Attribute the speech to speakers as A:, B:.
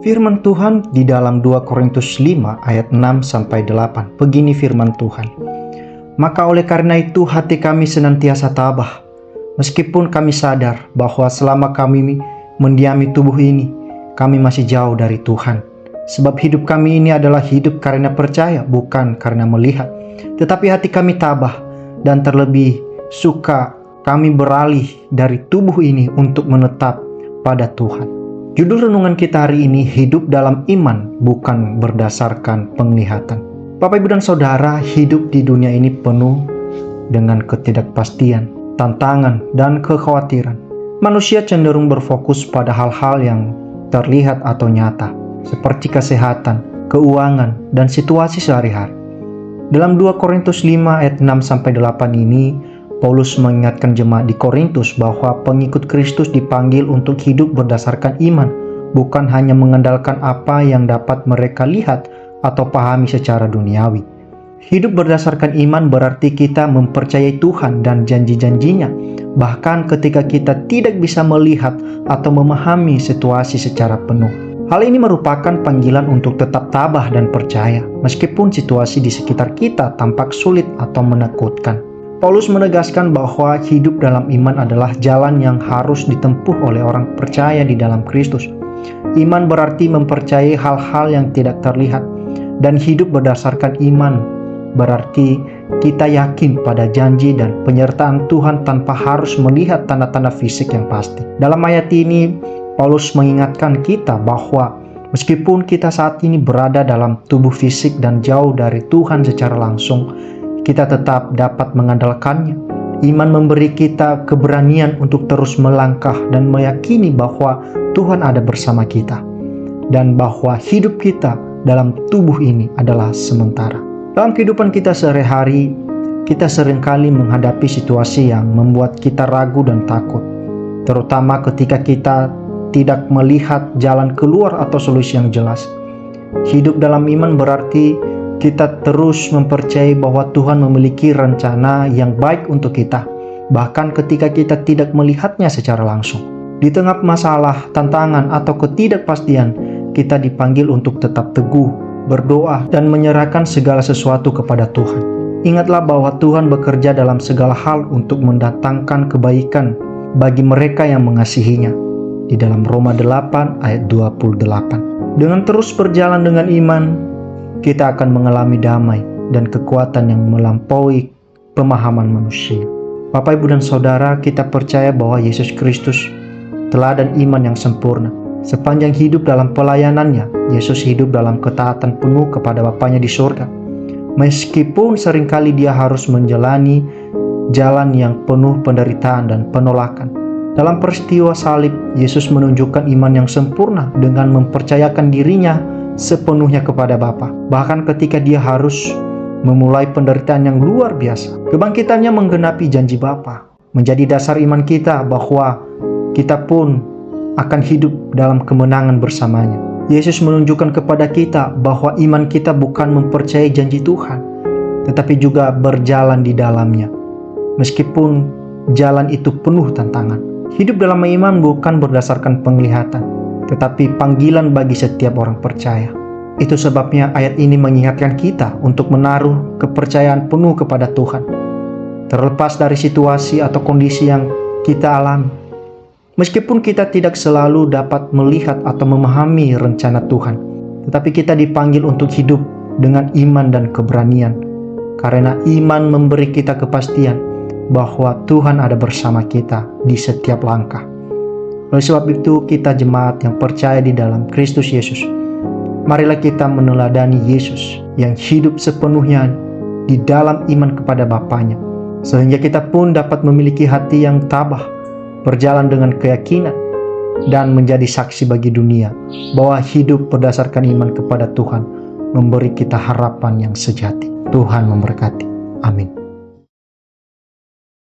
A: Firman Tuhan di dalam 2 Korintus 5 ayat 6-8. Begini firman Tuhan. Maka oleh karena itu hati kami senantiasa tabah, meskipun kami sadar bahwa selama kami mendiami tubuh ini, kami masih jauh dari Tuhan. Sebab hidup kami ini adalah hidup karena percaya, bukan karena melihat. Tetapi hati kami tabah, dan terlebih suka kami beralih dari tubuh ini untuk menetap pada Tuhan. Judul renungan kita hari ini, hidup dalam iman bukan berdasarkan penglihatan. Bapak, Ibu, dan Saudara, hidup di dunia ini penuh dengan ketidakpastian, tantangan, dan kekhawatiran. Manusia cenderung berfokus pada hal-hal yang terlihat atau nyata, seperti kesehatan, keuangan, dan situasi sehari-hari. Dalam 2 Korintus 5 ayat 6-8 ini, Paulus mengingatkan jemaat di Korintus bahwa pengikut Kristus dipanggil untuk hidup berdasarkan iman, bukan hanya mengandalkan apa yang dapat mereka lihat atau pahami secara duniawi. Hidup berdasarkan iman berarti kita mempercayai Tuhan dan janji-janjinya, bahkan ketika kita tidak bisa melihat atau memahami situasi secara penuh. Hal ini merupakan panggilan untuk tetap tabah dan percaya, meskipun situasi di sekitar kita tampak sulit atau menakutkan. Paulus menegaskan bahwa hidup dalam iman adalah jalan yang harus ditempuh oleh orang percaya di dalam Kristus. Iman berarti mempercayai hal-hal yang tidak terlihat, dan hidup berdasarkan iman berarti kita yakin pada janji dan penyertaan Tuhan tanpa harus melihat tanda-tanda fisik yang pasti. Dalam ayat ini, Paulus mengingatkan kita bahwa meskipun kita saat ini berada dalam tubuh fisik dan jauh dari Tuhan secara langsung, kita tetap dapat mengandalkannya. Iman memberi kita keberanian untuk terus melangkah dan meyakini bahwa Tuhan ada bersama kita, dan bahwa hidup kita dalam tubuh ini adalah sementara. Dalam kehidupan kita sehari-hari, kita seringkali menghadapi situasi yang membuat kita ragu dan takut, terutama ketika kita tidak melihat jalan keluar atau solusi yang jelas. Hidup dalam iman berarti kita terus mempercayai bahwa Tuhan memiliki rencana yang baik untuk kita, bahkan ketika kita tidak melihatnya secara langsung. Di tengah masalah, tantangan, atau ketidakpastian, kita dipanggil untuk tetap teguh, berdoa, dan menyerahkan segala sesuatu kepada Tuhan. Ingatlah bahwa Tuhan bekerja dalam segala hal untuk mendatangkan kebaikan bagi mereka yang mengasihinya. Di dalam Roma 8 ayat 28. Dengan terus berjalan dengan iman, kita akan mengalami damai dan kekuatan yang melampaui pemahaman manusia. Bapak, Ibu, dan Saudara, kita percaya bahwa Yesus Kristus teladan iman yang sempurna. Sepanjang hidup dalam pelayanannya, Yesus hidup dalam ketaatan penuh kepada Bapanya di surga. Meskipun seringkali dia harus menjalani jalan yang penuh penderitaan dan penolakan. Dalam peristiwa salib, Yesus menunjukkan iman yang sempurna dengan mempercayakan dirinya sepenuhnya kepada Bapa. Bahkan ketika dia harus memulai penderitaan yang luar biasa, kebangkitannya menggenapi janji Bapa, menjadi dasar iman kita bahwa kita pun akan hidup dalam kemenangan bersamanya. Yesus menunjukkan kepada kita bahwa iman kita bukan mempercayai janji Tuhan, tetapi juga berjalan di dalamnya, meskipun jalan itu penuh tantangan. Hidup dalam iman bukan berdasarkan penglihatan, tetapi panggilan bagi setiap orang percaya. Itu sebabnya ayat ini mengingatkan kita untuk menaruh kepercayaan penuh kepada Tuhan, terlepas dari situasi atau kondisi yang kita alami. Meskipun kita tidak selalu dapat melihat atau memahami rencana Tuhan, tetapi kita dipanggil untuk hidup dengan iman dan keberanian, karena iman memberi kita kepastian bahwa Tuhan ada bersama kita di setiap langkah. Oleh sebab itu, kita jemaat yang percaya di dalam Kristus Yesus, marilah kita meneladani Yesus yang hidup sepenuhnya di dalam iman kepada Bapanya, sehingga kita pun dapat memiliki hati yang tabah, berjalan dengan keyakinan, dan menjadi saksi bagi dunia bahwa hidup berdasarkan iman kepada Tuhan memberi kita harapan yang sejati. Tuhan memberkati. Amin.